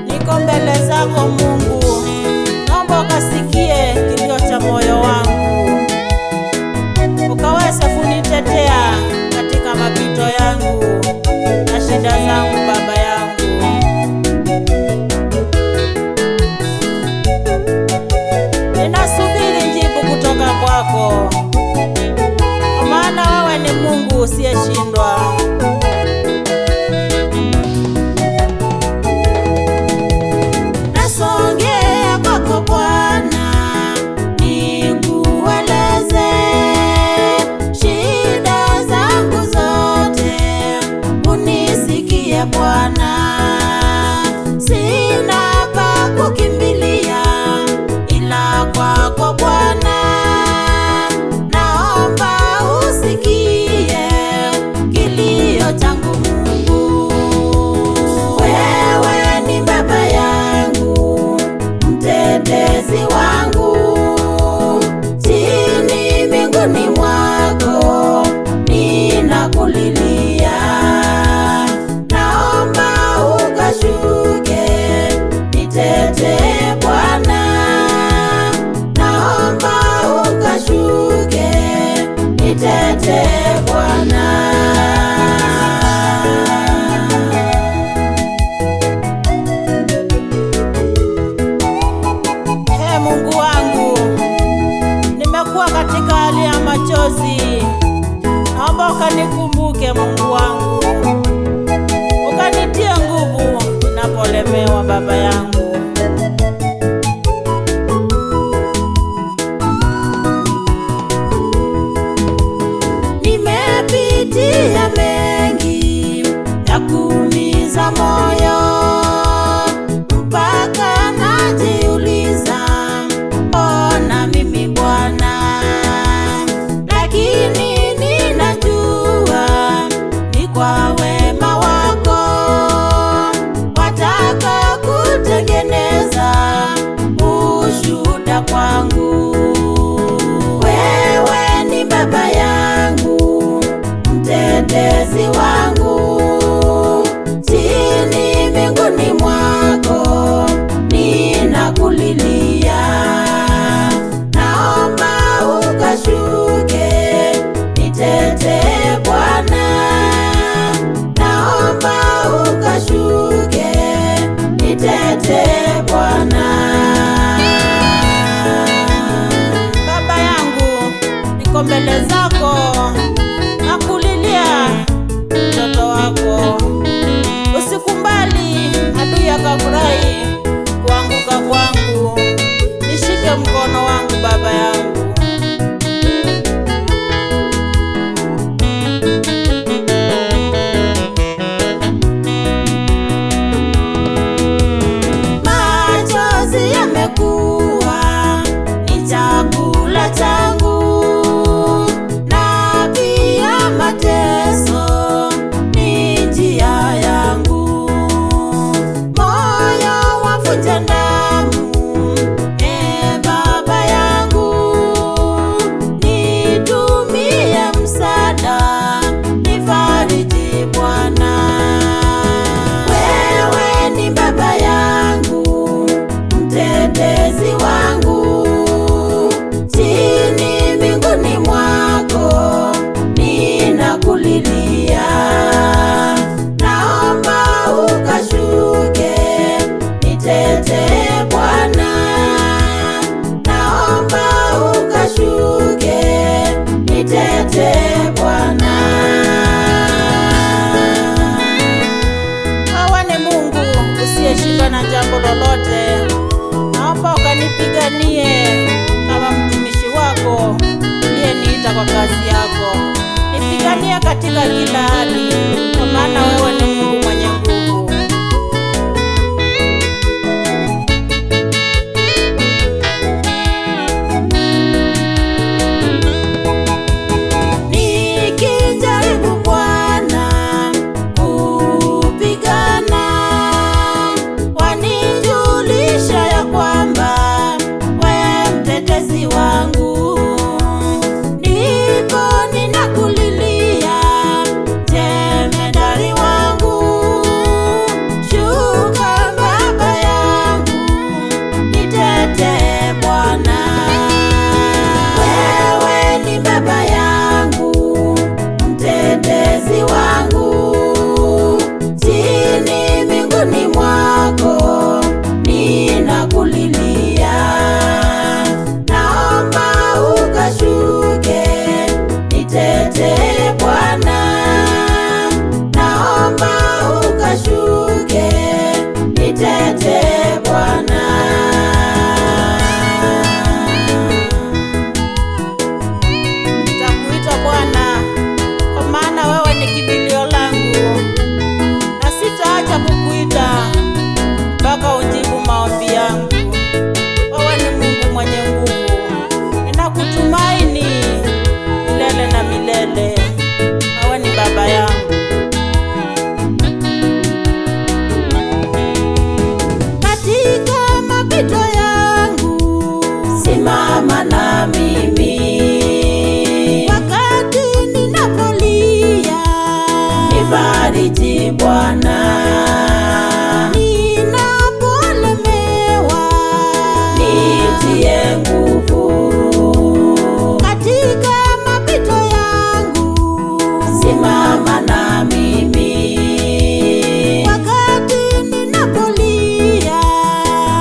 Niko mbele zako Mungu, naomba ukasikie kilio cha moyo wangu, ukaweza kunitetea katika mapito yangu na shida zangu Baba yangu. Ninasubiri jibu kutoka kwako, kwa maana wewe ni Mungu usiyeshindwa. Nasongea kwako Bwana, nikueleze shida zangu zote, unisikie Bwana. Sina pa kukimbilia ila kwako Bwana, naomba usikie kilio changu Mungu. Wewe ni Baba yangu, mtetezi wangu, chini mbinguni mwako ninakulilia. Naomba ukashuke nitetee Bwana, naomba ukashuke nitetee Bwana. Mungu wangu, nimekuwa katika hali ya machozi, naomba ukanikumbuke Mungu wangu, ukanitie nguvu ninapolemewa Baba yangu. Nimepitia mengi ya kuumiza moyo, mpaka najiuliza mbona mimi Bwana, lakini ninajua ni kwa wema wako, wataka kutengeneza ushuhuda kwangu. Wewe ni Baba yangu, mtetezi wangu, chini mbinguni mwako ninakulilia. Naomba ukashuke nitetee Bwana, naomba ukashuke nitetee Bwana. Baba yangu, niko mbele zako nakulilia mtoto wako, usikumbali adui akafurahi kuanguka kwangu, nishike mkono wangu Baba yangu. Machozi yamekuwa ni chakula changu, na pia mateso ni njia yangu. Moyo wavuja damu, Baba yangu, nitumie msaada, nifariji Bwana. Wewe ni Baba yangu, mtetezi wangu, chini mbinguni mwako ninakulilia. Naomba ukashuke nitetee Bwana, naomba ukashuke nitetee Bwana. Wewe ni Mungu usiyeshindwa na jambo lolote, naomba ukanipiganie kama mtumishi wako uliyeniita kwa kazi yako. Nipiganie katika kila hali, kwa maana wewe ni Mungu mwenye nguvu. Nikijaribu Bwana kupigana, wanijulisha ya kwamba wewe mtetezi wangu. simama na mimi. Wakati ninapolia, nifariji Bwana. ninapolemewa, nitie nguvu. katika mapito yangu, simama na mimi. wakati ninapolia,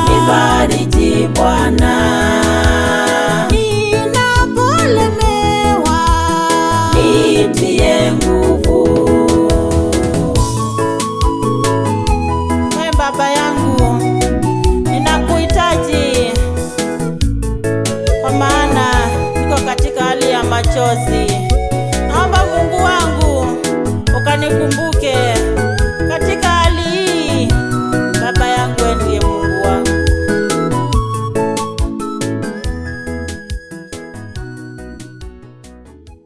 nifariji Bwana. ninapolemewa, nitie nguvu. Ee Baba yangu, ninakuhitaji kwa maana niko katika hali ya machozi. Naomba Mungu wangu ukanikumbuke